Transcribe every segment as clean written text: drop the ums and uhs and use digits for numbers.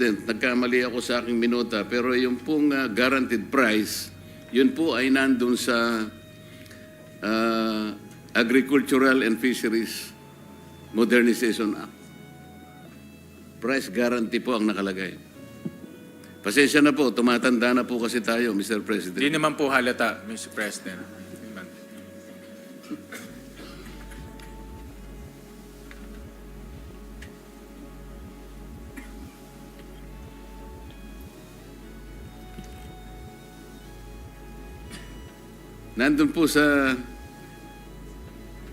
Nagkamali ako sa aking minuta, pero yung pong guaranteed price, yun po ay nandun sa Agricultural and Fisheries Modernization Act. Price guarantee po ang nakalagay. Pasensya na po, tumatanda na po kasi tayo, Mr. President. Hindi naman po halata, Mr. President. Nandun po sa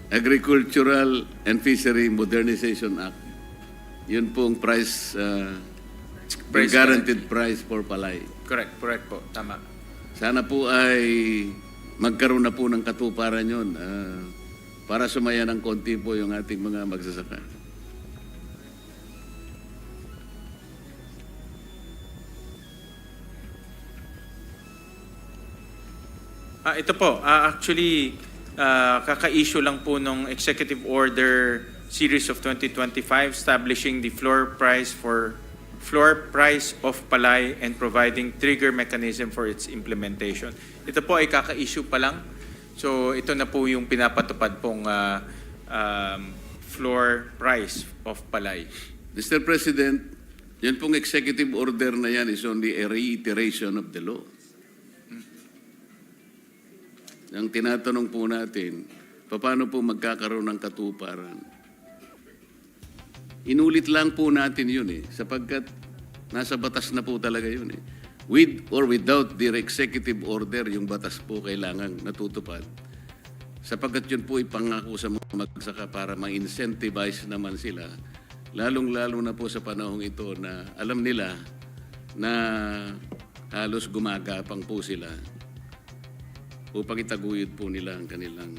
Agricultural and Fishery Modernization Act. Yun pong price, Price guaranteed price for palay. Correct po. Tama. Sana po ay magkaroon na po ng katuparan yun para sumaya ng konti po yung ating mga magsasaka. Ito po, actually, kaka-issue lang po ng Executive Order Series of 2025 establishing the floor price of palay and providing trigger mechanism for its implementation. Ito po ay kaka-issue pa lang. So ito na po yung pinapatupad pong floor price of palay. Mr. President, yan pong executive order na yan is only a reiteration of the law. Ang tinatanong po natin, paano po magkakaroon ng katuparan? Inulit lang po natin yun sapagkat nasa batas na po talaga yun With or without their executive order, yung batas po kailangan natutupad. Sapagkat yun po ipangako sa mga magsaka para ma-incentivize naman sila. Lalong-lalo na po sa panahong ito na alam nila na halos gumagapang po sila upang itaguyod po nila ang kanilang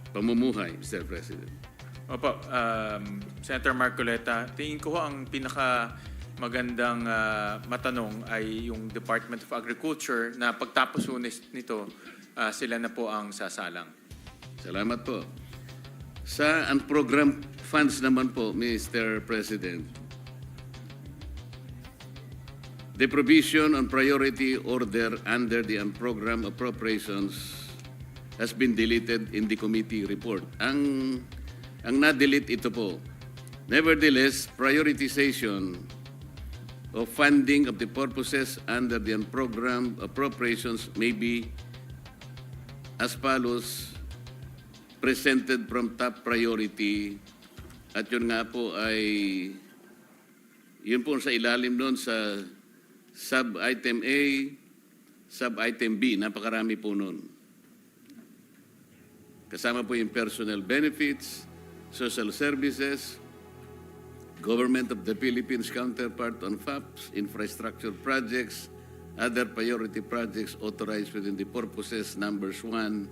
pamumuhay, Mr. President. Opo, Senator Marcoleta, tingin ko ang pinaka magandang matanong ay yung Department of Agriculture na pagtapos nito, sila na po ang sasalang. Salamat po. Sa unprogrammed funds naman po, Mr. President, the provision on priority order under the unprogrammed appropriations has been deleted in the committee report. Ang na-delete ito po. Nevertheless, prioritization of funding of the purposes under the unprogrammed appropriations may be as follows, presented from top priority. At yun nga po ay, yun po sa ilalim doon sa sub-item A, sub-item B, napakarami po nun. Kasama po yung personal benefits, social services, Government of the Philippines counterpart on FAPs, infrastructure projects, other priority projects authorized within the purposes numbers 1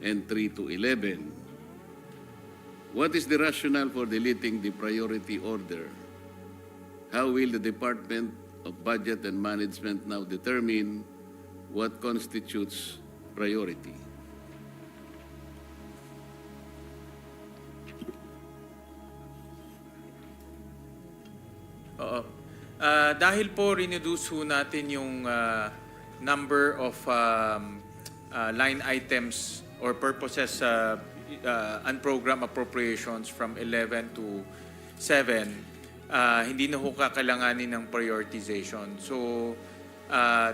and 3 to 11. What is the rationale for deleting the priority order? How will the Department of Budget and Management now determine what constitutes priority? Oo. Dahil po reduce natin yung number of line items or purposes unprogrammed appropriations from 11 to 7, hindi na ho kakailanganin ng prioritization. So,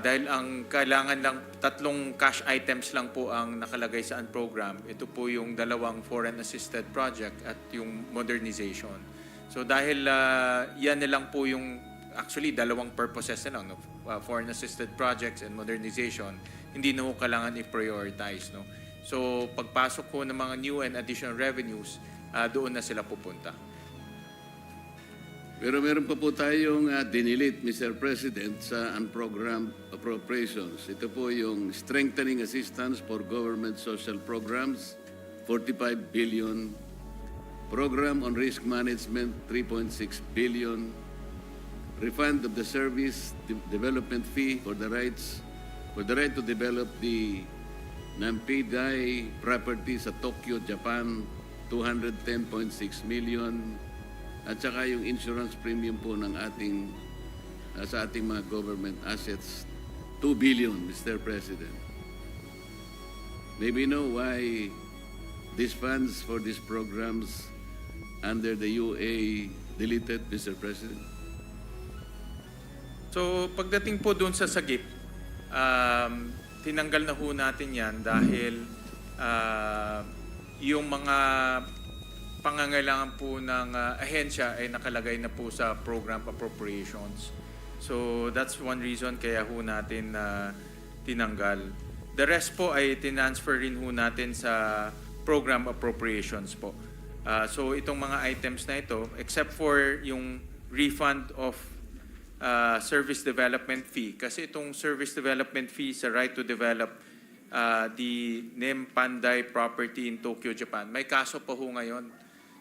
dahil ang kailangan lang, tatlong cash items lang po ang nakalagay sa unprogrammed, ito po yung dalawang foreign assisted project at yung modernization. So dahil yan na lang po yung, actually dalawang purposes na lang, foreign assisted projects and modernization, hindi na ho kailangan i-prioritize. No? So pagpasok ko ng mga new and additional revenues, doon na sila pupunta. Pero meron pa po tayong dinilit, Mr. President, sa unprogrammed appropriations. Ito po yung strengthening assistance for government social programs, 45 billion. Program on Risk Management, 3.6 billion. Refund of the service development fee for the right to develop the Nampidai property sa Tokyo, Japan, 210.6 million. At saka yung insurance premium po ng ating sa ating mga government assets, 2 billion, Mr. President. Maybe you know why these funds for these programs under the UA deleted, Mr. President? So pagdating po doon sa sagip, tinanggal na ho natin yan dahil yung mga pangangailangan po ng ahensya ay nakalagay na po sa program appropriations. So that's one reason kaya ho natin tinanggal. The rest po ay tinransfer rin ho natin sa program appropriations po. So itong mga items na ito, except for yung refund of service development fee, kasi itong service development fee sa right to develop the NEM Panday property in Tokyo, Japan, may kaso pa ho ngayon.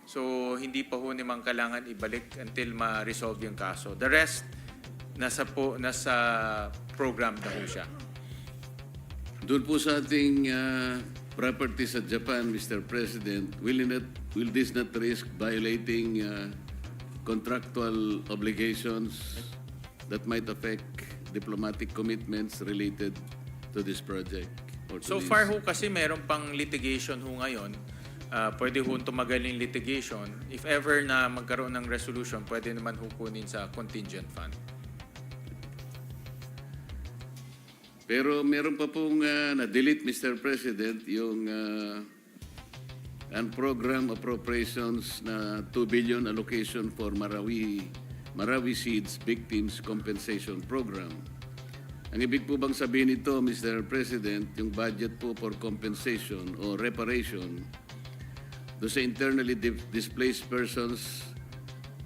So hindi pa ho naman kailangan ibalik until ma-resolve yung kaso. The rest, nasa program na ho siya. Doon po sa ating property sa Japan, Mr. President, will this not risk violating contractual obligations that might affect diplomatic commitments related to this project? Or to So this? far ho kasi meron pang litigation ho ngayon. Pwede ho tumagal yung litigation. If ever na magkaroon ng resolution, pwede naman ho kunin sa contingent fund. Pero meron pa pong na-delete, Mr. President, yung program appropriations na 2 billion allocation for Marawi Seeds Victims Compensation Program. Ang ibig po bang sabihin nito, Mr. President, yung budget po for compensation o reparation doon sa internally displaced persons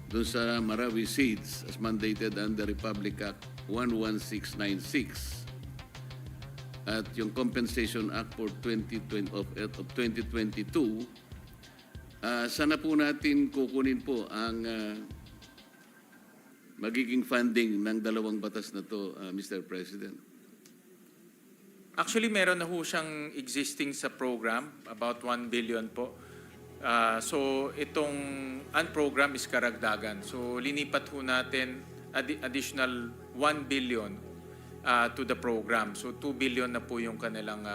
doon sa Marawi Seeds as mandated under Republic Act 11696 at yung Compensation Act for 2022, sana po natin kukunin po ang magiging funding ng dalawang batas na to, Mr. President. Actually, meron na ho siyang existing sa program, about 1 billion po. So itong program is karagdagan. So linipat ho natin additional 1 billion to the program. So 2 billion na po yung kanilang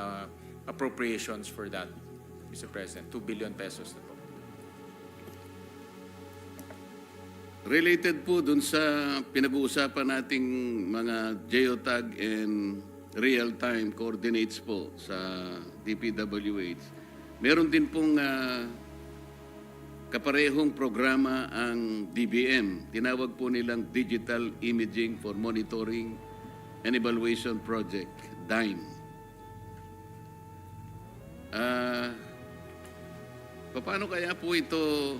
appropriations for that, Mr. President. 2 billion pesos na po. Related po dun sa pinag-uusapan nating mga geotag and real-time coordinates po sa DPWH, meron din pong kaparehong programa ang DBM. Tinawag po nilang Digital Imaging for Monitoring and Evaluation Project, DIME. Paano kaya po ito,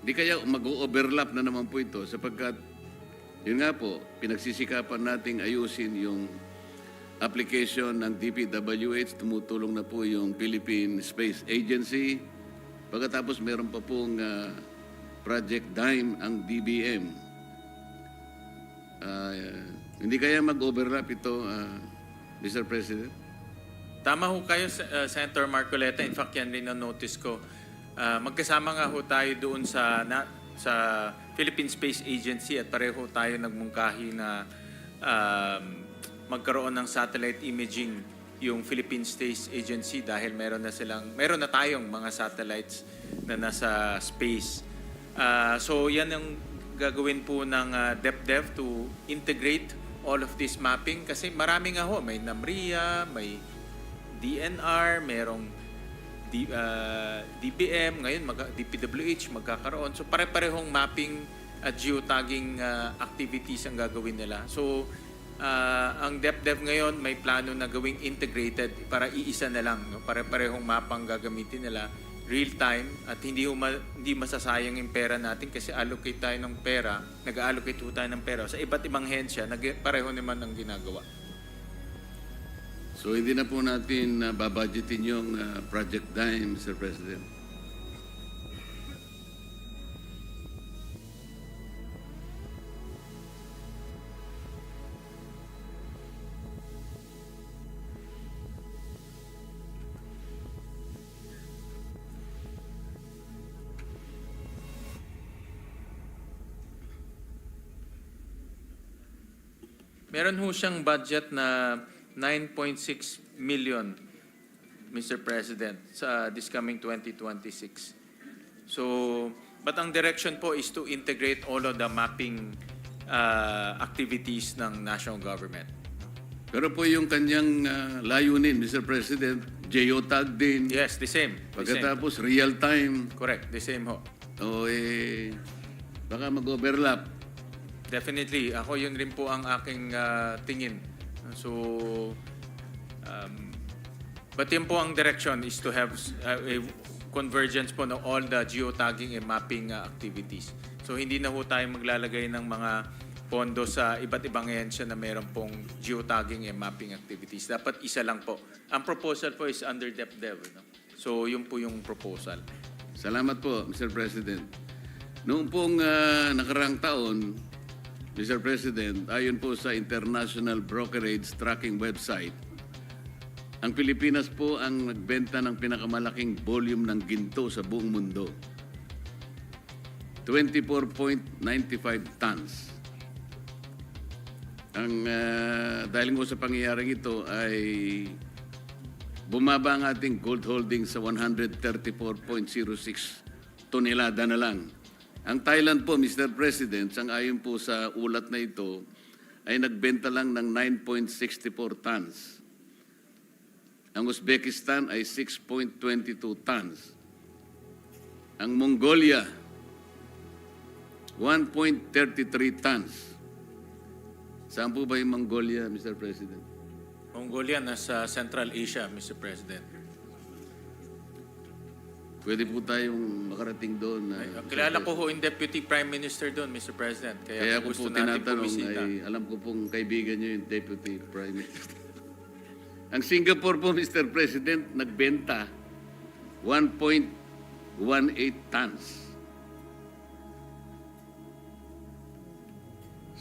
di kaya mag-overlap na naman po ito sapagkat, yun nga po, pinagsisikapan nating ayusin yung application ng DPWH, tumutulong na po yung Philippine Space Agency. Pagkatapos meron pa pong Project DIME ang DBM. Hindi kaya mag-overlap ito, Mr. President? Tama ho kayo, Senator Marcoleta. In fact, yan rin ang notice ko. Magkasama nga ho tayo doon sa Philippine Space Agency at pareho tayo nagmungkahi na magkaroon ng satellite imaging yung Philippine Space Agency dahil meron na tayong mga satellites na nasa space. So yan ang gagawin po ng DepDev to integrate all of this mapping kasi marami nga ho, may NAMRIA, may DNR, merong DBM, ngayon DPWH magkakaroon. So pare-parehong mapping at geotagging activities ang gagawin nila. So ang DepDev ngayon may plano na gawing integrated para iisa na lang, no? Pare-parehong mapang gagamitin nila real time at hindi masasayang yung pera natin kasi allocate tayo ng pera, nag-allocate tayo ng pera sa iba't ibang hensya, pareho naman ang ginagawa. So hindi na po natin babudgetin yung Project DIME, Mr. President. Meron ho siyang budget na 9.6 million, Mr. President, sa this coming 2026. So, but ang direction po is to integrate all of the mapping activities ng national government. Pero po yung kanyang layunin, Mr. President, geotag din. Yes, the same. The same. Pagkatapos real time. Correct, the same ho. O baka mag-overlap. Definitely. Ako yun rin po ang aking tingin. So, but yun po ang direction is to have a convergence po ng all the geotagging and mapping activities. So, hindi na po tayo maglalagay ng mga pondo sa iba't ibang ahensya na meron pong geotagging and mapping activities. Dapat isa lang po. Ang proposal po is under DepDev. No? So, yun po yung proposal. Salamat po, Mr. President. Noong pong nakaraang taon, Mr. President, ayon po sa International Brokerage Tracking Website, ang Pilipinas po ang nagbenta ng pinakamalaking volume ng ginto sa buong mundo. 24.95 tons. Dahil mo sa pangyayaring ito ay bumaba ang ating gold holding sa 134.06 tonelada na lang. Ang Thailand po, Mr. President, ayon po sa ulat na ito, ay nagbenta lang ng 9.64 tons. Ang Uzbekistan ay 6.22 tons. Ang Mongolia, 1.33 tons. Saan po ba yung Mongolia, Mr. President? Mongolia nasa Central Asia, Mr. President. Pwede po tayong makarating doon. Kilala ko ho yung Deputy Prime Minister doon, Mr. President. Kaya kung ako po gusto natin tinatanong, pumisita. ay alam ko pong kaibigan nyo yung Deputy Prime Minister. Ang Singapore po, Mr. President, nagbenta 1.18 tons.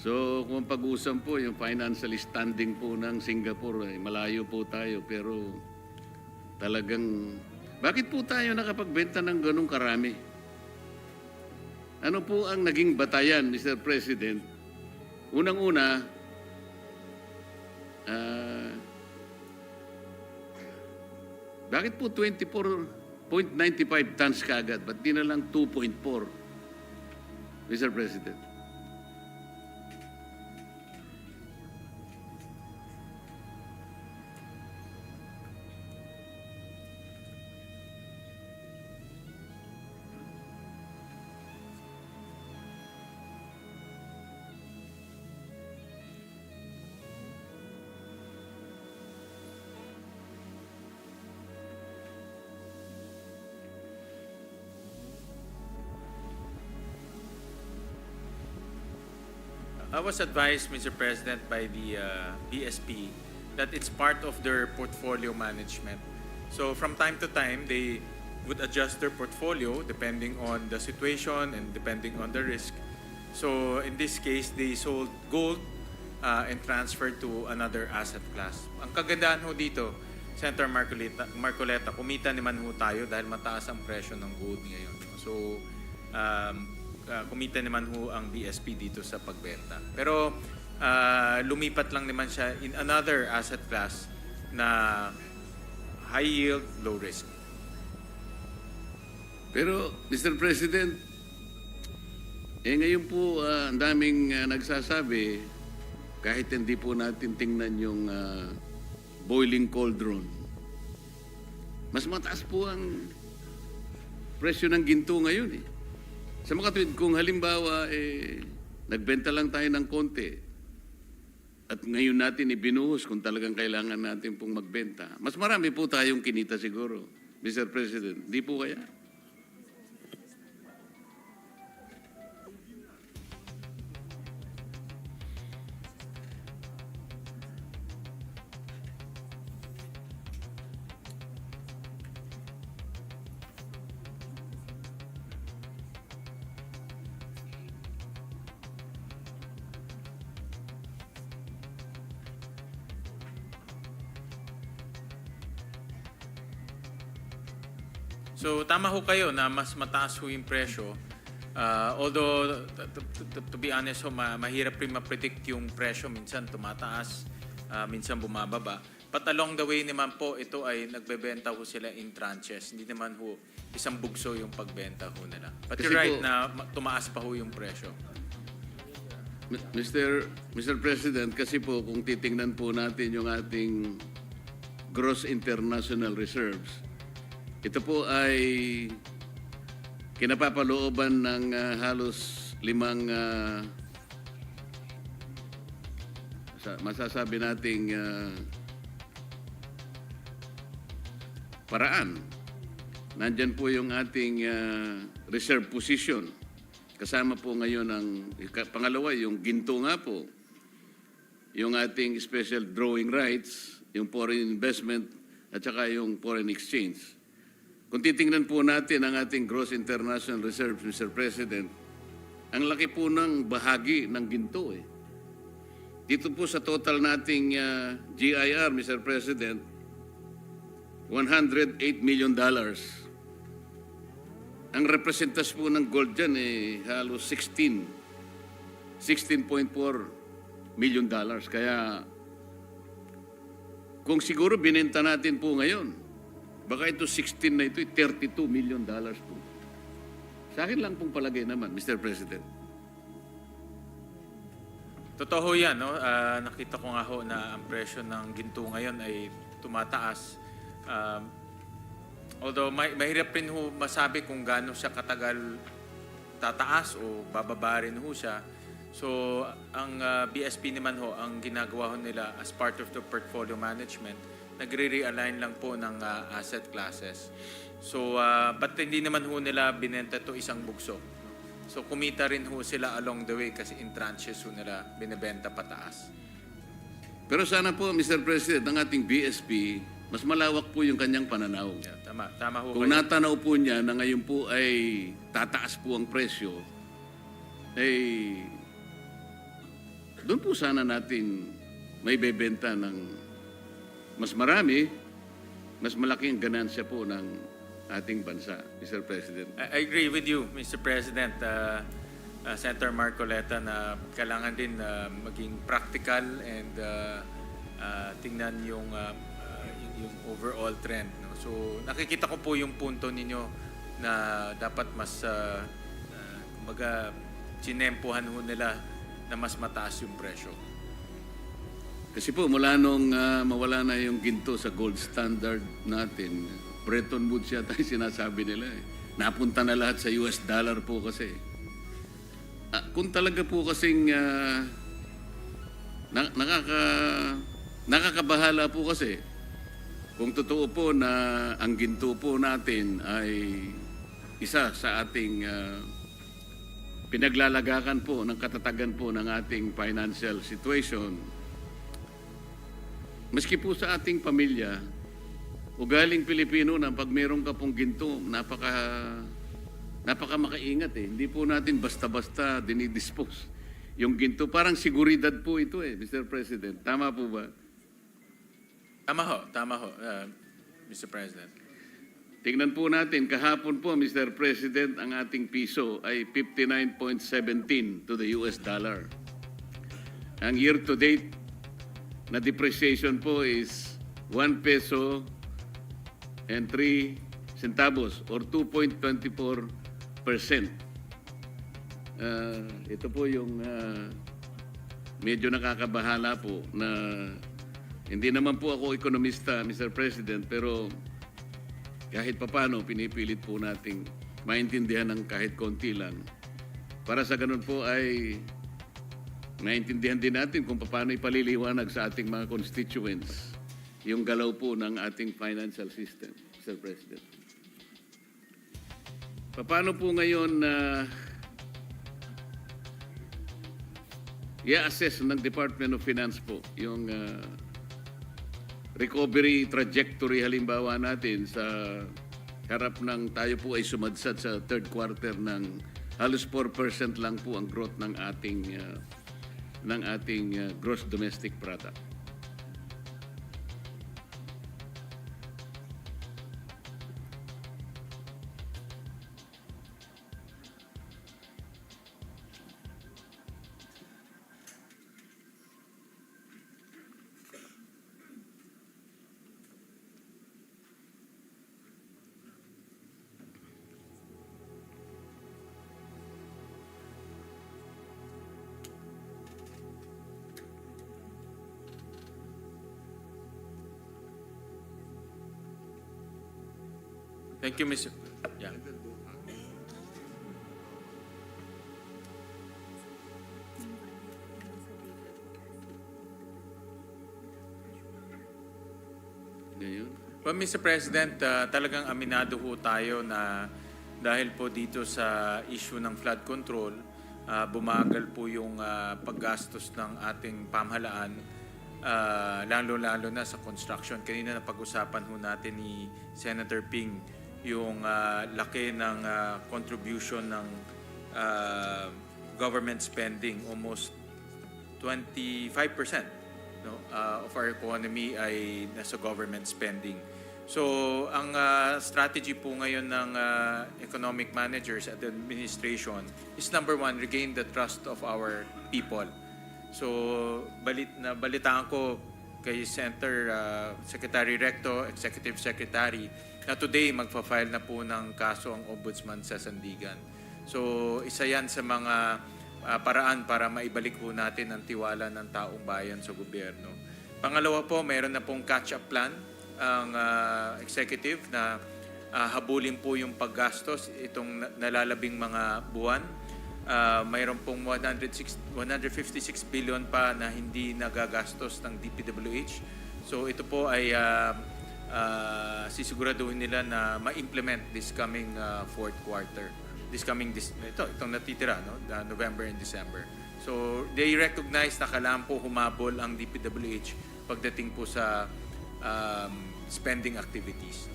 So, kung pag-usam po, yung financial standing po ng Singapore, ay malayo po tayo. Pero talagang, bakit po tayo nakapagbenta ng ganong karami? Ano po ang naging batayan, Mr. President? Unang-una, bakit po 24.95 tons kaagad? Ba't di na lang 2.4, Mr. President? I was advised, Mr. President, by the BSP that it's part of their portfolio management. So from time to time, they would adjust their portfolio depending on the situation and depending on the risk. So in this case, they sold gold and transferred to another asset class. Ang kagandahan ho dito, Senator Marcoleta, kumita naman ho tayo dahil mataas ang presyo ng gold ngayon. So kumita naman ho ang BSP dito sa pagbenta. Pero lumipat lang naman siya in another asset class na high yield, low risk. Pero, Mr. President, ngayon po ang daming nagsasabi, kahit hindi po natin tingnan yung boiling cauldron, mas mataas po ang presyo ng ginto ngayon eh. Sa mga tuwid, kung halimbawa, nagbenta lang tayo ng konti at ngayon natin ibinuhos kung talagang kailangan natin pong magbenta, mas marami po tayong kinita siguro, Mr. President. Di po kaya? So tama ho kayo na mas mataas ho yung presyo. Although, to be honest, mahirap rin ma-predict yung presyo. Minsan tumataas, minsan bumababa. But along the way naman po, ito ay nagbebenta ho sila in tranches. Hindi naman ho isang bugso yung pagbenta ho nila. But Kasi you're right po, na tumaas pa ho yung presyo. Mr. President, kasi po kung titingnan po natin yung ating gross international reserves, ito po ay kinapapalooban ng halos 5 masasabi nating paraan. Nandyan po yung ating reserve position. Kasama po ngayon ang pangalawa, yung ginto nga po, yung ating special drawing rights, yung foreign investment, at saka yung foreign exchange. Kung titingnan po natin ang ating gross international reserves, Mr. President, ang laki po ng bahagi ng ginto eh. Dito po sa total nating GIR, Mr. President, $108 million. Ang representas po ng gold dyan halos $16.4 million. Kaya kung siguro binenta natin po ngayon, baka ito 16 na ito, $32 million po. Sa akin lang pong palagay naman, Mr. President. Totoo yan, no? Nakita ko nga ho na ang presyo ng ginto ngayon ay tumataas. Although mahirap rin ho masabi kung gaano siya katagal tataas o bababa rin ho siya. So, ang BSP naman ho, ang ginagawa ho nila as part of the portfolio management, nagre-realign lang po ng asset classes. So, but hindi naman ho nila binenta to isang bugso. So, kumita rin ho sila along the way kasi in tranches ho nila binibenta pataas. Pero sana po, Mr. President, ang ating BSP, mas malawak po yung kanyang pananaw. Yeah, tama ho Kung kayo. natanaw po niya na ngayon po ay tataas po ang presyo, doon po sana natin may bebenta ng mas marami, mas malaking ganansya po ng ating bansa, Mr. President. I agree with you, Mr. President, Senator Marcoleta, na kailangan din maging practical and tingnan yung overall trend. No? So, nakikita ko po yung punto ninyo na dapat mas kumbaga sinempuhan ho nila na mas mataas yung presyo. Kasi po, mula nung mawala na yung ginto sa gold standard natin, Bretton Woods yata yung sinasabi nila eh. Napunta na lahat sa US dollar po kasi. Kung talaga po kasing nakakabahala po kasi, kung totoo po na ang ginto po natin ay isa sa ating pinaglalagakan po ng katatagan po ng ating financial situation, maski po sa ating pamilya, ugaling Pilipino na pag meron ka pong ginto, napaka makaingat eh. Hindi po natin basta-basta dinidispose yung ginto. Parang seguridad po ito eh, Mr. President. Tama po ba? Tama ho, Mr. President. Tingnan po natin, kahapon po, Mr. President, ang ating piso ay 59.17 to the US dollar. Ang year-to-date na depreciation po is 1 peso and 3 centavos or 2.24%. Ito po yung medyo nakakabahala po na hindi naman po ako ekonomista, Mr. President, pero kahit papano, pinipilit po nating maintindihan ng kahit konti lang. Para sa ganun po ay maintindihan din natin kung paano ipaliliwanag sa ating mga constituents yung galaw po ng ating financial system, Mr. President. Paano po ngayon i-assess ng Department of Finance po yung recovery trajectory halimbawa natin sa harap ng tayo po ay sumadsad sa third quarter ng halos 4% lang po ang growth ng ating gross domestic product. Thank you, Mr. Yeah. Ngayon. Well, Mr. President, talagang aminado ho tayo na dahil po dito sa issue ng flood control, bumagal po yung paggastos ng ating pamahalaan, lalo-lalo na sa construction. Kanina na pag-usapan ho natin ni Senator Ping yung laki ng contribution ng government spending, almost 25%, no, of our economy ay nasa government spending. So, ang strategy po ngayon ng economic managers at the administration is number one, regain the trust of our people. So, balitaan ko kay Secretary Recto, Executive Secretary, na today magpa-file na po ng kaso ang Ombudsman sa Sandigan. So, isa yan sa mga paraan para maibalik po natin ang tiwala ng taong bayan sa gobyerno. Pangalawa po, mayroon na pong catch-up plan ang executive na habulin po yung paggastos itong nalalabing mga buwan. Mayroon pong 156 billion pa na hindi nagagastos ng DPWH. So ito po ay sisiguraduhin nila na ma-implement this coming fourth quarter. Itong natitira, no? November and December. So they recognize na kailangan po humabol ang DPWH pagdating po sa spending activities.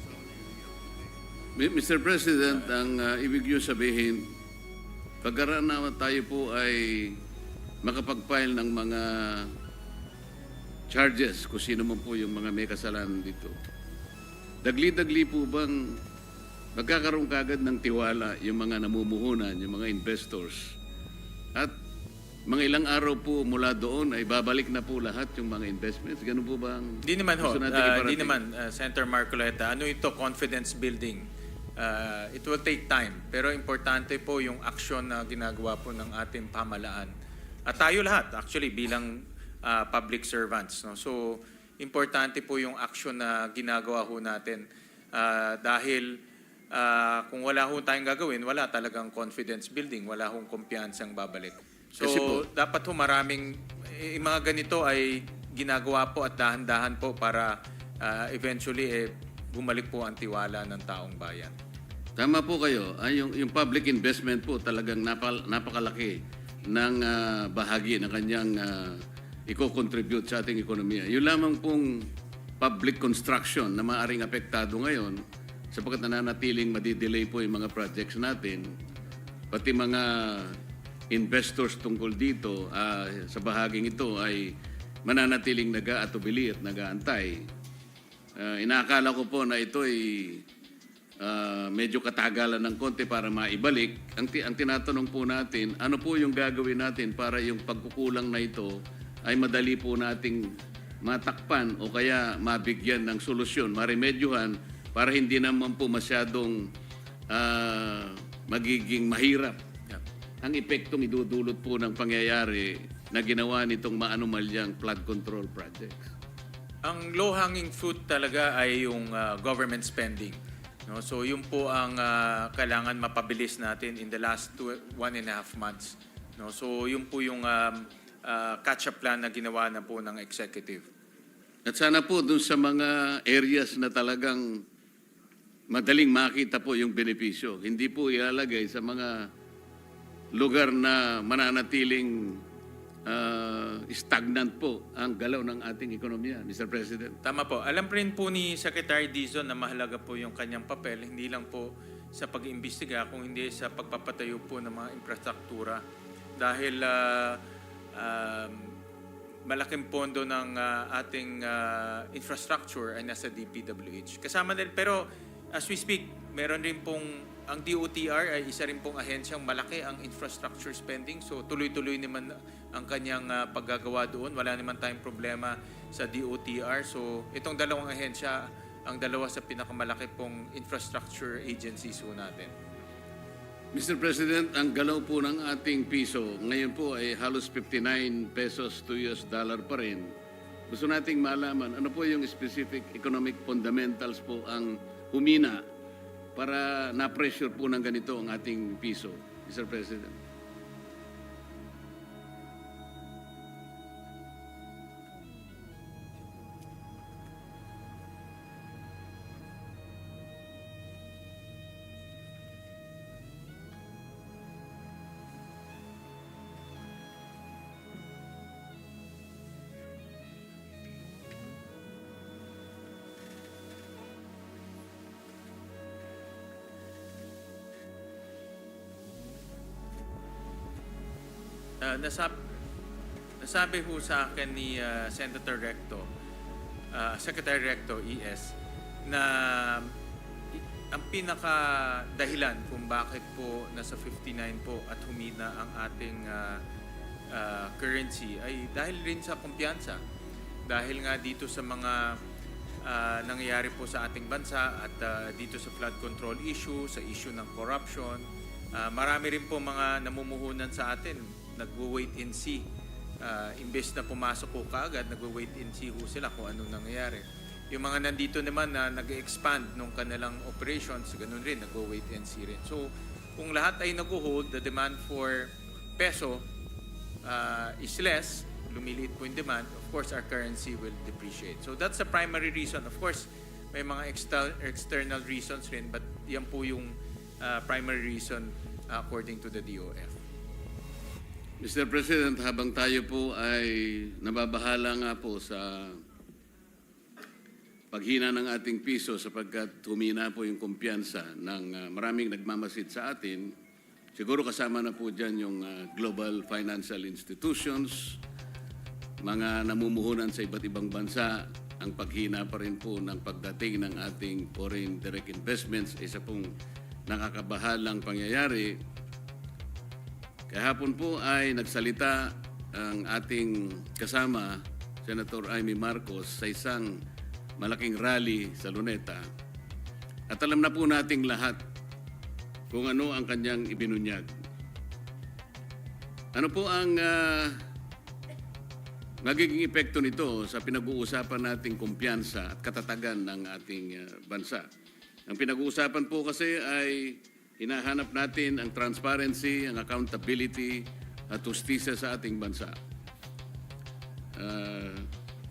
Mr. President, ang ibig niyo sabihin, pagkaraan na tayo po ay makapag-file ng mga charges kung sino man po yung mga may kasalanan dito. Dagli-dagli po bang magkakaroon kagad ng tiwala yung mga namumuhunan, yung mga investors? At mga ilang araw po mula doon ay babalik na po lahat yung mga investments. Ganun po ba ang Hindi naman ho. gusto natin iparating? Hindi naman, Senator Marcoleta. Ano ito? Confidence building. It will take time. Pero importante po yung aksyon na ginagawa po ng ating pamahalaan. At tayo lahat, actually, bilang public servants. No? So, importante po yung aksyon na ginagawa ho natin. Dahil kung wala ho tayong gagawin, wala talagang confidence building. Wala hong kumpiyansang babalik. So, dapat ho maraming, mga ganito ay ginagawa po at dahan-dahan po para eventually bumalik po ang tiwala ng taong bayan. Tama po kayo. Yung public investment po talagang napakalaki ng bahagi na kanyang i-contribute sa ating ekonomiya. Yung lamang pong public construction na maaaring apektado ngayon sapagkat nananatiling madidelay po yung mga projects natin, pati mga investors tungkol dito sa bahaging ito ay mananatiling nag-aatubili at nag-aantay. Inaakala ko po na ito ay medyo katagalan ng konti para maibalik. Ang tinatanong po natin, ano po yung gagawin natin para yung pagkukulang na ito ay madali po nating matakpan o kaya mabigyan ng solusyon, maremedyohan para hindi naman po masyadong magiging mahirap ang epektong idudulot po ng pangyayari na ginawa nitong maanumalyang flood control projects. Ang low-hanging fruit talaga ay yung government spending. No? So yun po ang kailangan mapabilis natin in the last 1.5 months. No? So yun po yung catch-up plan na ginawa na po ng executive. At sana po dun sa mga areas na talagang madaling makita po yung benepisyo. Hindi po ilalagay sa mga lugar na mananatiling stagnant po ang galaw ng ating ekonomiya, Mr. President. Tama po. Alam rin po ni Secretary Dizon na mahalaga po yung kanyang papel, hindi lang po sa pag-iimbestiga, kung hindi sa pagpapatayo po ng mga infrastruktura. Dahil malaking pondo ng ating infrastructure ay nasa DPWH. Kasama din, pero as we speak, meron rin pong ang DOTR ay isa rin pong ahensyang malaki ang infrastructure spending. So tuloy-tuloy naman ang kanyang paggagawa doon. Wala naman tayong problema sa DOTR. So itong dalawang ahensya, ang dalawa sa pinakamalaki pong infrastructure agencies po natin. Mr. President, ang galaw po ng ating piso ngayon po ay halos 59 pesos to US dollar pa rin. Gusto nating malaman ano po yung specific economic fundamentals po ang humina para na-pressure po ng ganito ang ating piso, Mr. President? Nasabi ho sa akin ni Senator Recto, Secretary Recto, ES, na ang pinaka dahilan kung bakit po nasa 59 po at humina ang ating currency ay dahil rin sa kumpiyansa. Dahil nga dito sa mga nangyayari po sa ating bansa at dito sa flood control issue, sa issue ng corruption, marami rin po mga namumuhunan sa atin, nagwo-wait and see. Imbes na pumasok po kaagad, nagwo-wait and see ho sila kung anong nangyayari. Yung mga nandito naman na nag-expand nung kanilang operations, ganun rin, nagwo-wait and see rin. So, kung lahat ay nag-hold, the demand for peso is less, lumiliit po yung demand, of course, our currency will depreciate. So, that's the primary reason. Of course, may mga external reasons rin, but yan po yung primary reason according to the DOF. Mr. President, habang tayo po ay nababahala nga po sa paghina ng ating piso sapagkat humina po yung kumpiyansa ng maraming nagmamasid sa atin, siguro kasama na po dyan yung global financial institutions, mga namumuhunan sa iba't ibang bansa, ang paghina pa rin po ng pagdating ng ating foreign direct investments, isa pong nakakabahalang pangyayari. Kahapon po ay nagsalita ang ating kasama, Senator Amy Marcos, sa isang malaking rally sa Luneta. At alam na po nating lahat kung ano ang kanyang ibinunyag. Ano po ang magiging epekto nito sa pinag-uusapan nating kumpiyansa at katatagan ng ating bansa? Ang pinag-uusapan po kasi ay hinahanap natin ang transparency, ang accountability at justisya sa ating bansa.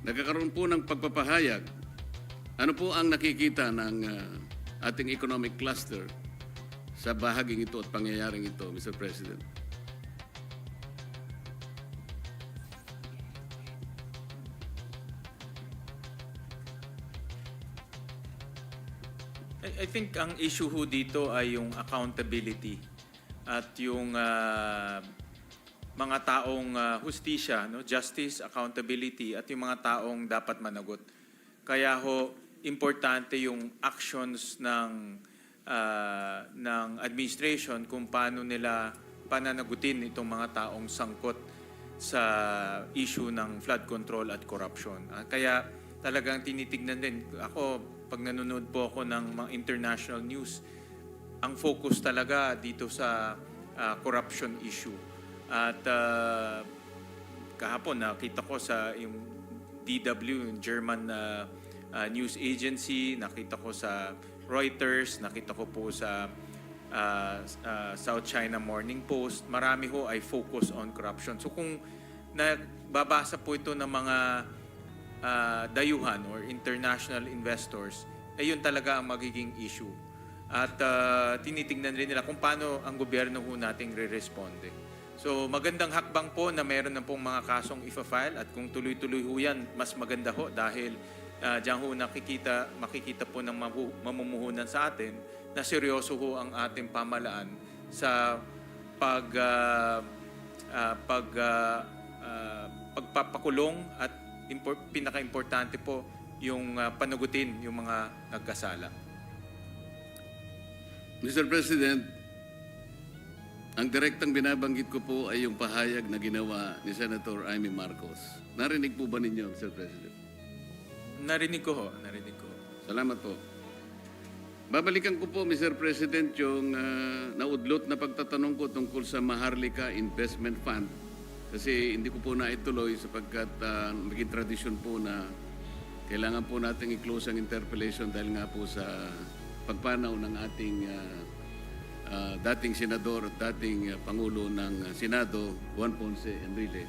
Nagkakaroon po ng pagpapahayag. Ano po ang nakikita ng ating economic cluster sa bahaging ito at pangyayaring ito, Mr. President? I think ang issue ho dito ay yung accountability at yung mga taong hustisya, no? Justice, accountability at yung mga taong dapat managot. Kaya ho, importante yung actions ng administration kung paano nila pananagutin itong mga taong sangkot sa issue ng flood control at corruption. Kaya talagang tinitignan din. Ako, pag nanonood po ako ng mga international news, ang focus talaga dito sa corruption issue. At kahapon nakita ko sa yung DW, yung German news agency, nakita ko sa Reuters, nakita ko po sa South China Morning Post, marami ho ay focus on corruption. So kung nababasa po ito ng mga dayuhan or international investors, ay yun talaga ang magiging issue. At tinitingnan rin nila kung paano ang gobyerno ho nating re-responde. So magandang hakbang po na meron na pong mga kasong ifa-file at kung tuloy-tuloy ho yan, mas maganda ho dahil diyan ho makikita po ng mamumuhunan sa atin na seryoso ho ang ating pamalaan sa pagpapakulong at pinaka-importante po yung panagutin yung mga nagkasala. Mr. President, ang direktang binabanggit ko po ay yung pahayag na ginawa ni Senator Amy Marcos. Narinig po ba ninyo, Mr. President? Narinig ko ho. Salamat po. Babalikan ko po, Mr. President, yung naudlot na pagtatanong ko tungkol sa Maharlika Investment Fund. Kasi hindi ko po naituloy sapagkat maging tradisyon po na kailangan po natin i-close ang interpellation dahil nga po sa pagpanaw ng ating dating senador at dating Pangulo ng Senado, Juan Ponce Enrile.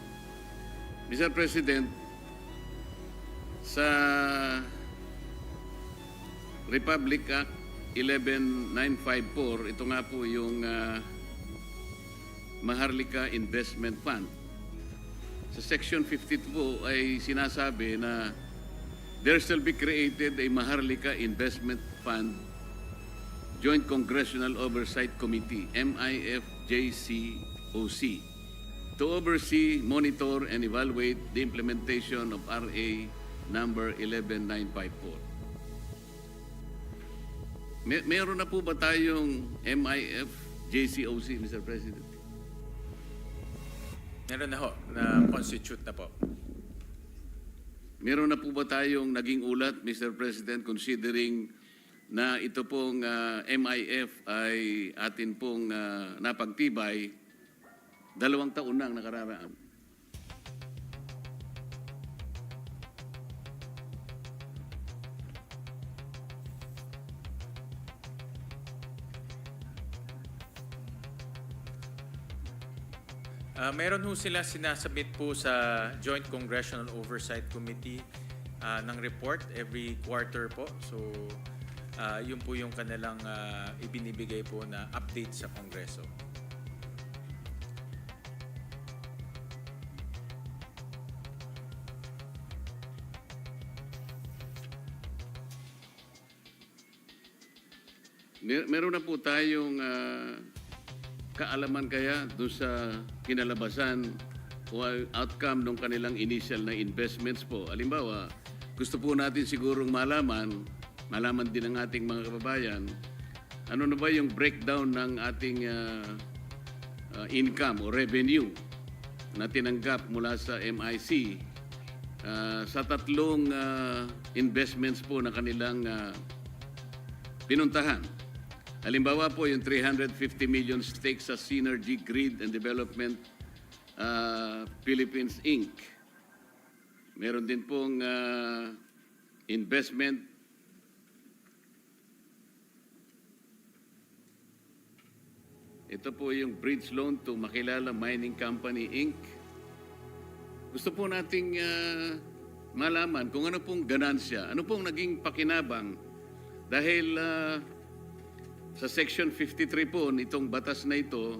Mr. President, sa Republic Act 11954, ito nga po yung Maharlika Investment Fund. Sa Section 52 po ay sinasabi na there shall be created a Maharlika Investment Fund Joint Congressional Oversight Committee, MIFJCOC, to oversee, monitor, and evaluate the implementation of RA number 11954. Meron na po ba tayong MIFJCOC, Mr. President? Meron na ho, na constitute na po. Meron na po ba tayong naging ulat, Mr. President, considering na ito pong MIF ay atin pong napagtibay 2 taon na ang nakararaan? Meron ho sila sinasabit po sa Joint Congressional Oversight Committee ng report every quarter po. So, yun po yung kanilang ibinibigay po na update sa Kongreso. Meron na po tayong kaalaman kaya doon sa kinalabasan o outcome ng kanilang initial na investments po. Halimbawa, gusto po natin sigurong malaman din ng ating mga kababayan, ano na ba yung breakdown ng ating income o revenue na tinanggap mula sa MIC sa 3 investments po na kanilang pinuntahan. Halimbawa po yung 350 million stake sa Synergy Grid and Development Philippines Inc. Meron din pong investment ito po yung bridge loan to Makilala Mining Company Inc. Gusto po nating malaman kung ano pong ganansya, ano pong naging pakinabang dahil sa Section 53 po nitong batas na ito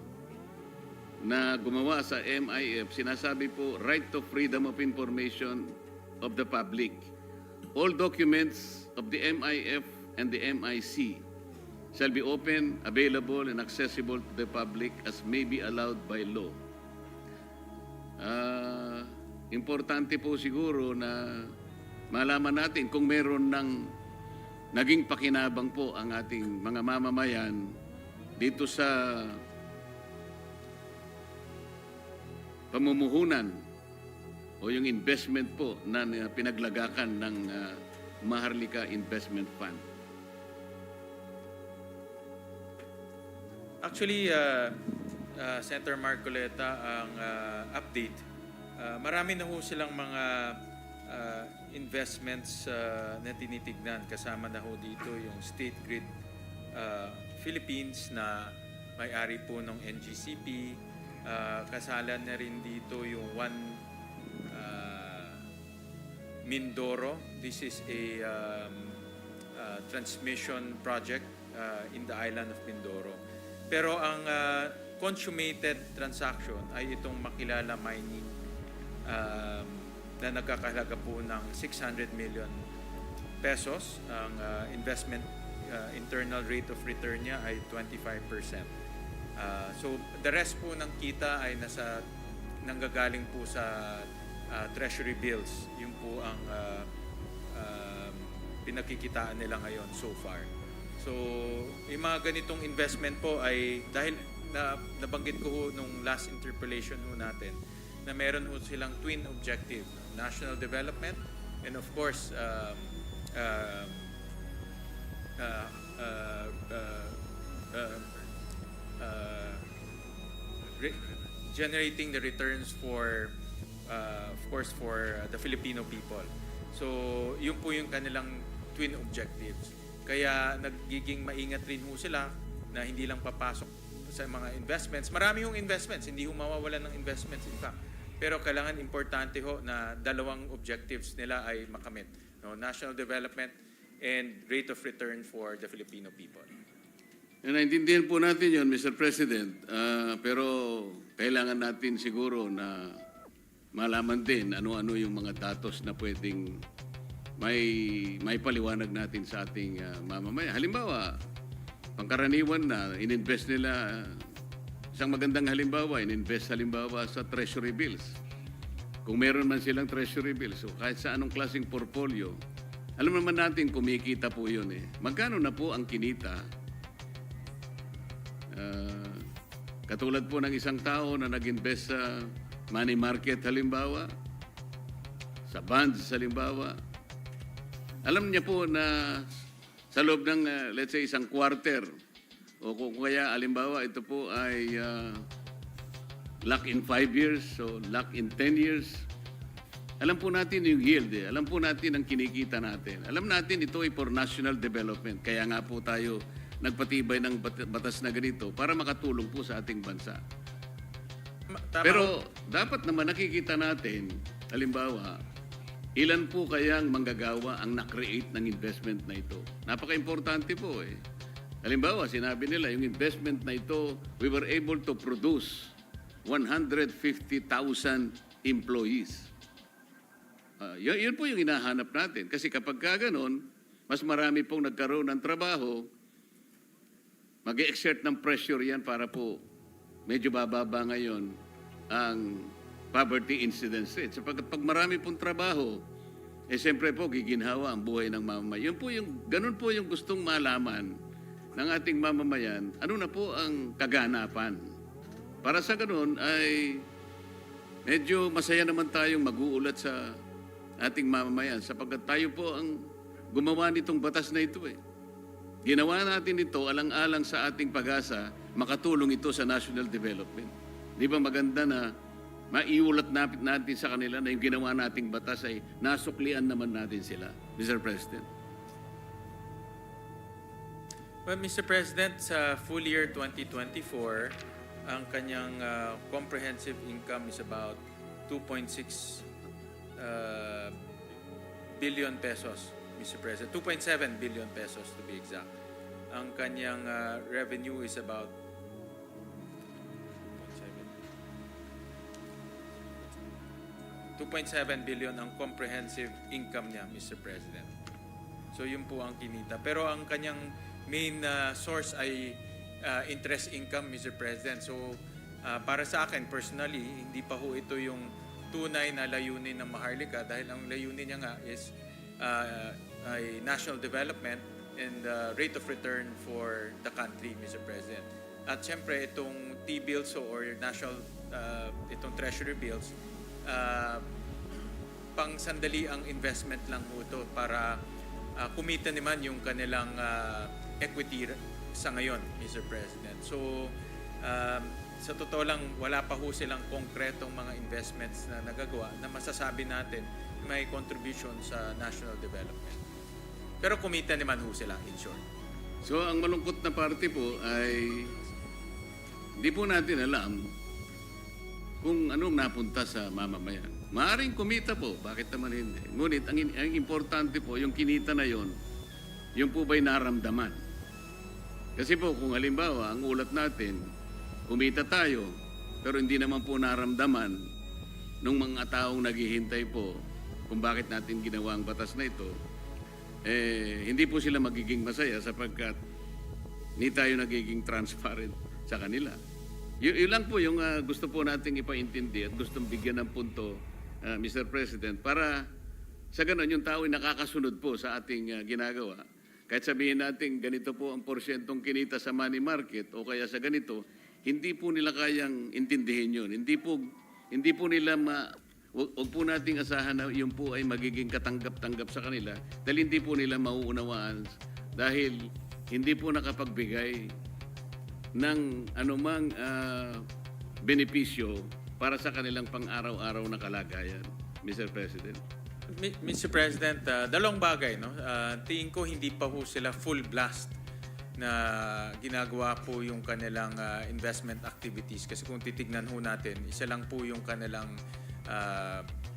na gumawa sa MIF, sinasabi po, right to freedom of information of the public. All documents of the MIF and the MIC shall be open, available, and accessible to the public as may be allowed by law. Importante po siguro na malaman natin kung meron ng naging pakinabang po ang ating mga mamamayan dito sa pamumuhunan o yung investment po na pinaglagakan ng Maharlika Investment Fund. Actually, Senator Marcoleta, ang update, marami na ho silang mga investments na tinitignan. Kasama na ho dito yung State Grid Philippines na may-ari po ng NGCP. Kasalan na rin dito yung Mindoro. This is a transmission project in the island of Mindoro. Pero ang consummated transaction ay itong Makilala Mining na nagkakahalaga po ng 600 million pesos. Ang investment internal rate of return niya ay 25%. So the rest po ng kita ay nanggagaling po sa treasury bills. Yun po ang pinagkikitaan nila ngayon so far. So yung mga ganitong investment po ay dahil nabanggit ko ho nung last interpellation ho natin na meron ho silang twin objective, national development and of course generating the returns for of course for the Filipino people. So yun po yung kanilang twin objectives. Kaya nagiging maingat rin ho sila na hindi lang papasok sa mga investments. Marami hong investments, hindi ho mawawalan ng investments in fact. Pero kailangan importante ho na dalawang objectives nila ay makamit. No? National development and rate of return for the Filipino people. Naintindihan po natin yun, Mr. President. Pero kailangan natin siguro na malaman din ano-ano yung mga datos na pwedeng may paliwanag natin sa ating mamamayan. Halimbawa, pangkaraniwan na ininvest nila, isang magandang halimbawa, ininvest halimbawa sa treasury bills. Kung meron man silang treasury bills, so kahit sa anong klaseng portfolio, alam naman natin kumikita po yun eh. Magkano na po ang kinita? Katulad po ng isang tao na nag-invest sa money market halimbawa, sa bonds halimbawa, alam niya po na sa loob ng, let's say, isang quarter, o kung kaya, halimbawa, ito po ay lock in 5 years, so lock in 10 years. Alam po natin yung yield eh. Alam po natin ang kinikita natin. Alam natin ito ay for national development. Kaya nga po tayo nagpatibay ng batas na ganito para makatulong po sa ating bansa. Tama. Pero dapat naman nakikita natin, halimbawa, ilan po kayang manggagawa ang na-create ng investment na ito? Napaka-importante po eh. Halimbawa, sinabi nila, yung investment na ito, we were able to produce 150,000 employees. Yun po yung hinahanap natin. Kasi kapag gano'n, mas marami pong nagkaroon ng trabaho, mag-exert ng pressure yan para po medyo bababa ngayon ang poverty incidence rate. So pag marami pong trabaho, siyempre po giginhawa ang buhay ng mamamayan. Ganun po yung gustong malaman ng ating mamamayan. Ano na po ang kaganapan? Para sa ganun ay medyo masaya naman tayong mag-uulat sa ating mamamayan sapagkat tayo po ang gumawa nitong batas na ito eh. Ginawa natin ito alang-alang sa ating pag-asa, makatulong ito sa national development. Di ba maganda na maiulat natin sa kanila na yung ginawa nating batas ay nasuklian naman natin sila, Mr. President? Well, Mr. President, sa full year 2024, ang kanyang comprehensive income is about 2.6 billion pesos, Mr. President. 2.7 billion pesos to be exact. Ang kanyang revenue is about 2.7 billion ang comprehensive income niya, Mr. President. So yun po ang kinita. Pero ang kanyang main source ay interest income, Mr. President. So para sa akin personally, hindi pa ho ito yung tunay na layunin ng Maharlika dahil ang layunin niya nga is ay national development and rate of return for the country, Mr. President. At syempre itong T-bills or national itong treasury bills, pang sandali ang investment lang ho ito para kumita naman yung kanilang equity sa ngayon, Mr. President. So, sa totoo lang, wala pa ho silang konkretong mga investments na nagagawa na masasabi natin may contribution sa national development. Pero kumita naman ho sila, in short. So, ang malungkot na parte po ay hindi po natin alam kung anong napunta sa mamamayan. Maaring kumita po, bakit naman hindi? Ngunit ang importante po, yung kinita na yon, yung po ba'y naramdaman? Kasi po, kung halimbawa, ang ulat natin, kumita tayo, pero hindi naman po naramdaman ng mga taong naghihintay po kung bakit natin ginawa ang batas na ito, hindi po sila magiging masaya sapagkat hindi tayo nagiging transparent sa kanila. Yun lang po yung gusto po nating ipaintindi at gustong bigyan ng punto, Mr. President, para sa ganun yung tao ay nakakasunod po sa ating ginagawa. Kahit sabihin natin ganito po ang porsyentong kinita sa money market o kaya sa ganito, hindi po nila kayang intindihin yun. Hindi po nila huwag po nating asahan na yun po ay magiging katanggap-tanggap sa kanila dahil hindi po nila mauunawaan dahil hindi po nakapagbigay ng anumang benepisyo para sa kanilang pang-araw-araw na kalagayan, Mr. President. Mr. President, dalawang bagay, no? Tingin ko hindi pa ho sila full blast na ginagawa po yung kanilang investment activities. Kasi kung titignan ho natin, isa lang po yung kanilang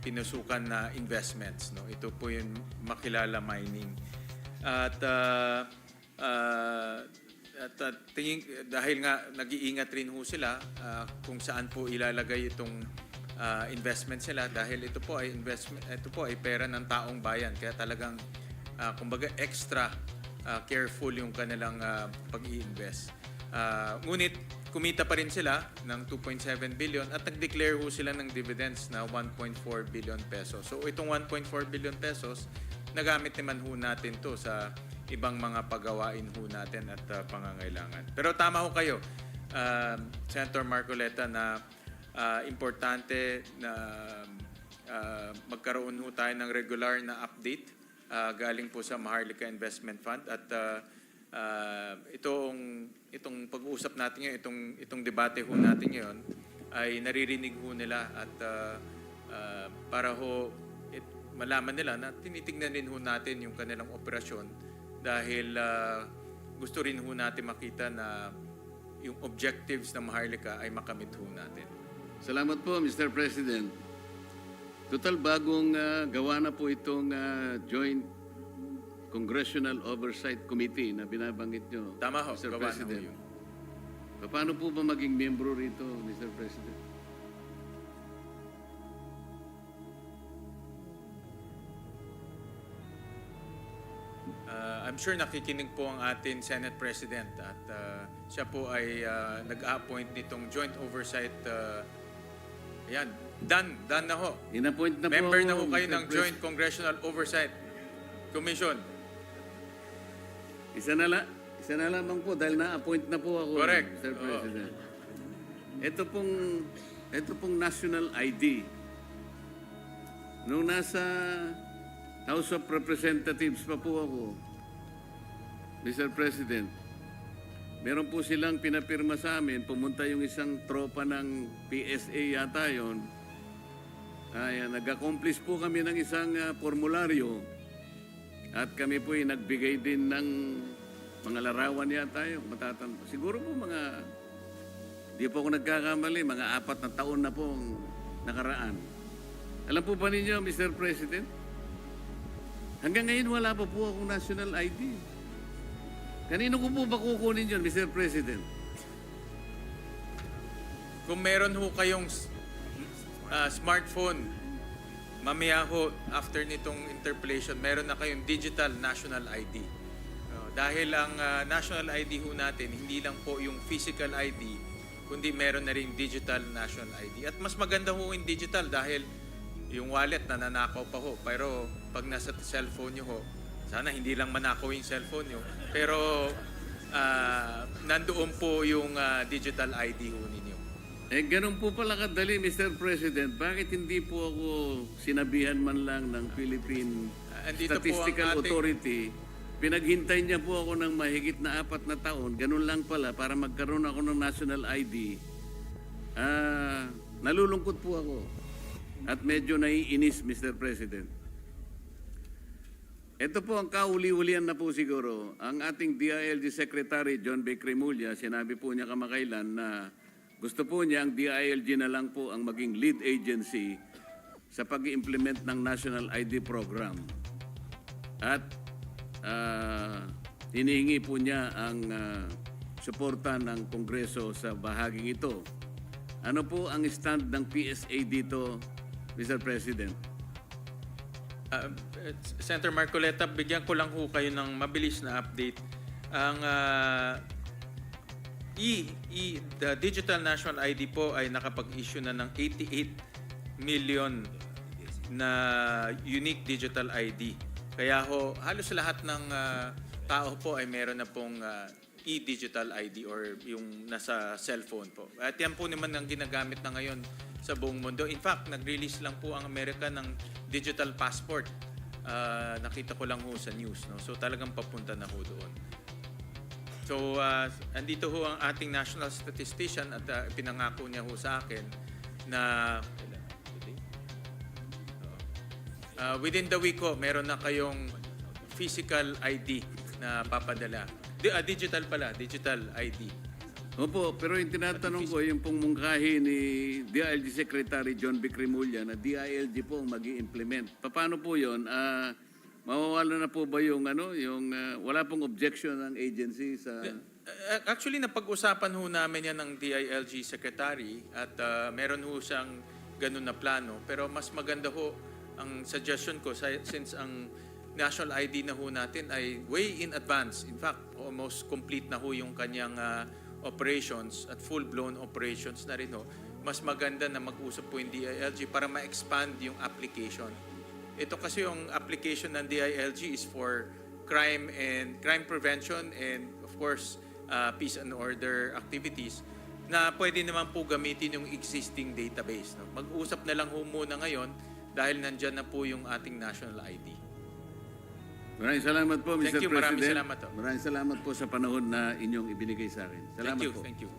pinusukan na investments, no? Ito po yung Makilala Mining. At tingin, dahil nga nag-iingat rin ho sila kung saan po ilalagay itong investment sila, dahil ito po ay investment, ito po ay pera ng taong bayan, kaya talagang kumbaga extra careful yung kanilang pag-i-invest. Ngunit kumita pa rin sila ng 2.7 billion at nag-declare ho sila ng dividends na 1.4 billion pesos. So itong 1.4 billion pesos, nagamit naman ho natin to sa ibang mga paggawain ho natin at pangangailangan. Pero tama ho kayo, Senator Marcoleta, na importante na magkaroon ho tayo ng regular na update galing po sa Maharlika Investment Fund. At itong pag-uusap natin ngayon, itong debate ho natin ngayon, ay naririnig ho nila at para ho malaman nila na tinitingnan din ho natin yung kanilang operasyon, dahil gusto rin ho natin makita na yung objectives ng Maharlika ay makamit ho natin. Salamat po, Mr. President. Total bagong gawa na po itong Joint Congressional Oversight Committee na binabanggit nyo, Tama ho, Mr. gawa na ho President. yun. Paano po ba maging membro rito, Mr. President? I'm sure nakikinig po ang ating Senate President at siya po ay nag-appoint nitong Joint Oversight. Ayan, done na ho. In-appoint na Member po na ako, ho kayo Mr. ng Joint Congressional Oversight Commission. Isa na lamang po dahil na-appoint na po ako, Correct. Mr. Oo. President. Ito pong national ID. Nung nasa House of Representatives pa po ako, Mr. President, meron po silang pinapirma sa amin, pumunta yung isang tropa ng PSA yata yun. Nag-accomplish po kami ng isang formularyo at kami po ay nagbigay din ng mga larawan yata yun. Siguro po di po ako nagkakamali, mga 4 na taon na pong nakaraan. Alam po ba ninyo, Mr. President? Hanggang ngayon wala pa po akong national ID. Kanino ko po ba kukunin yun, Mr. President? Kung meron ho kayong smartphone, mamaya ho, after nitong interpellation, meron na kayong digital national ID. Dahil ang national ID ho natin, hindi lang po yung physical ID, kundi meron na rin digital national ID. At mas maganda ho yung digital dahil yung wallet nananakaw pa ho. Pero pag nasa cellphone nyo ho, sana hindi lang manakaw yung cellphone nyo, pero nandoon po yung digital ID ho ninyo. Ganun po pala kadali, Mr. President. Bakit hindi po ako sinabihan man lang ng Philippine Andito po ang Statistical ating- Authority? Pinaghintay niya po ako ng mahigit na 4 na taon. Ganun lang pala para magkaroon ako ng national ID. Nalulungkot po ako. At medyo naiinis, Mr. President. Ito po ang kauli-ulian na po siguro. Ang ating DILG Secretary, John B. Cremulya, sinabi po niya kamakailan na gusto po niya ang DILG na lang po ang maging lead agency sa pag-implement ng National ID Program. At hinihingi po niya ang suporta ng Kongreso sa bahaging ito. Ano po ang stand ng PSA dito, Mr. President? Senator Marcoleta, bigyan ko lang ho kayo ng mabilis na update. Ang the Digital National ID po ay nakapag-issue na ng 88 million na unique digital ID. Kaya ho, halos lahat ng tao po ay meron na pong e-digital ID or yung nasa cellphone po. At yan po naman ang ginagamit na ngayon sa buong mundo. In fact, nag-release lang po ang Amerika ng digital passport. Nakita ko lang ho sa news. No? So talagang papunta na ho doon. So, andito ho ang ating national statistician at pinangako niya ho sa akin na Within the week ho, meron na kayong physical ID na papadala. Digital pala, digital ID. Opo, pero yung tinatanong ko, yung pong mungkahi ni DILG Secretary John B. Cremulya na DILG po mag implement Paano po yun? Mawawala na po ba yung, wala pong objection ng agency sa... Actually, napag-usapan ho namin yan ng DILG Secretary at meron ho siyang ganun na plano. Pero mas maganda ho, ang suggestion ko, since ang national ID na ho natin ay way in advance. In fact, almost complete na ho yung kanyang operations at full-blown operations na rin ho. Mas maganda na mag-usap po yung DILG para ma-expand yung application. Ito kasi yung application ng DILG is for crime prevention and of course peace and order activities na pwede naman po gamitin yung existing database. No? Mag-usap na lang ho muna ngayon dahil nandyan na po yung ating national ID. Maraming salamat po, Mr. Thank you, President. maraming salamat po. Maraming salamat po sa panahon na inyong ibinigay sa akin. Salamat po. Thank you.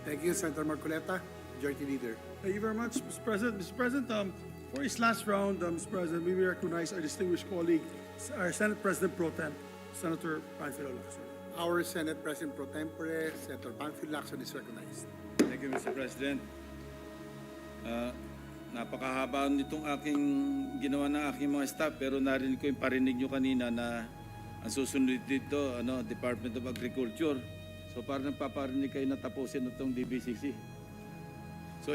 Thank you, Senator Marcoleta, Majority Leader. Thank you very much, Mr. President. Mr. President, for his last round, Mr. President, we will recognize our distinguished colleague, our Senate President Pro Tem, Senator Panfilo Lacson. Our Senate President Pro Tempore, Senator Panfilo Lacson is recognized. Thank you, Mr. President. Napakahaba nitong aking ginawa ng aking mga staff pero narinig ko yung parinig nyo kanina na ang susunod dito, Department of Agriculture. So parang nagpaparinig kayo na tapusin itong DBCC.